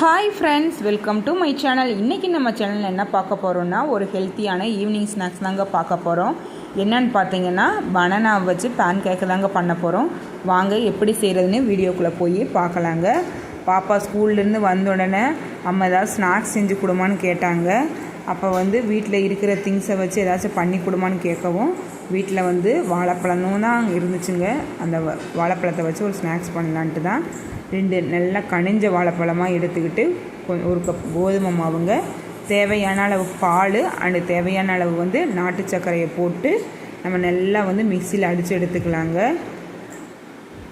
Hi friends, welcome to my channel. இன்றைக்கி நம்ம சேனலில் என்ன பார்க்க போகிறோன்னா, ஒரு ஹெல்த்தியான ஈவினிங் ஸ்நாக்ஸ் தாங்க பார்க்க போகிறோம். என்னன்னு பார்த்தீங்கன்னா, பனானா வச்சு பேன் கேக்கு தாங்க பண்ண போகிறோம். வாங்க எப்படி செய்கிறதுன்னு வீடியோக்குள்ளே போய் பார்க்கலாங்க. பாப்பா ஸ்கூல்லேருந்து வந்த உடனே அம்மா ஏதாவது ஸ்நாக்ஸ் செஞ்சு கொடுமான்னு கேட்டாங்க. அப்போ வீட்டில் இருக்கிற திங்ஸை வச்சு ஏதாச்சும் பண்ணி கொடுமான்னு கேட்கவும், வீட்டில் வாழைப்பழமும் தான் இருந்துச்சுங்க. அந்த வாழைப்பழத்தை வச்சு ஒரு ஸ்நாக்ஸ் பண்ணலான்ட்டு தான் 2 நல்லா கனிஞ்ச வாழைப்பழமாக எடுத்துக்கிட்டு ஒரு கப் கோதுமை மாவுங்க, தேவையான அளவு பால் அண்டு தேவையான அளவு நாட்டு சர்க்கரையை போட்டு நம்ம நல்லா மிக்சியில் அடித்து எடுத்துக்கலாங்க.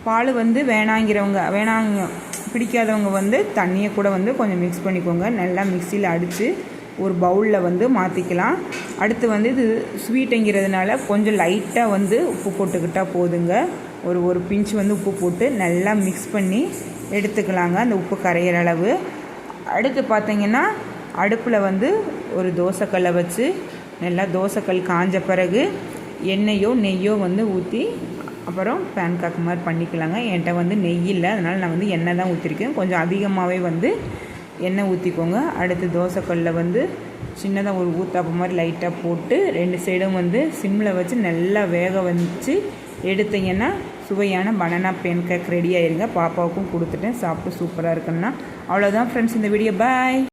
பால் வேணாங்க பிடிக்காதவங்க தண்ணியை கூட கொஞ்சம் மிக்ஸ் பண்ணிக்கோங்க. நல்லா மிக்சியில் அடித்து ஒரு பவுலில் மாற்றிக்கலாம். அடுத்து இது ஸ்வீட்டுங்கிறதுனால கொஞ்சம் லைட்டாக உப்பு போட்டுக்கிட்டால் போதுங்க. ஒரு பிஞ்ச் உப்பு போட்டு நல்லா மிக்ஸ் பண்ணி எடுத்துக்கலாங்க, அந்த உப்பு கரையிற அளவு. அடுத்து பார்த்திங்கன்னா, அடுப்பில் ஒரு தோசைக்கல்லை வச்சு நல்லா தோசைக்கல் காஞ்ச பிறகு எண்ணெயோ நெய்யோ ஊற்றி அப்புறம் பேன் கேக் மாதிரி பண்ணிக்கலாங்க. என்கிட்ட நெய் இல்லை, அதனால் நான் எண்ணெய் தான் ஊற்றிருக்கேன். கொஞ்சம் அதிகமாகவே எண்ணெய் ஊற்றிக்கோங்க. அடுத்து தோசைக்கல்லில் சின்னதாக ஒரு ஊத்தாப்பு மாதிரி லைட்டாக போட்டு 2 சைடும் சிம்மில் வச்சு நல்லா வேக வச்சு எடுத்தீங்கன்னா சுவையான பனானா பேன் கேக் ரெடி ஆயிருங்க. பாப்பாவுக்கும் கொடுத்துட்டேன், சாப்பிட்டு சூப்பராக இருக்குன்னா. அவ்வளோதான் ஃப்ரெண்ட்ஸ், இந்த வீடியோ பாய்.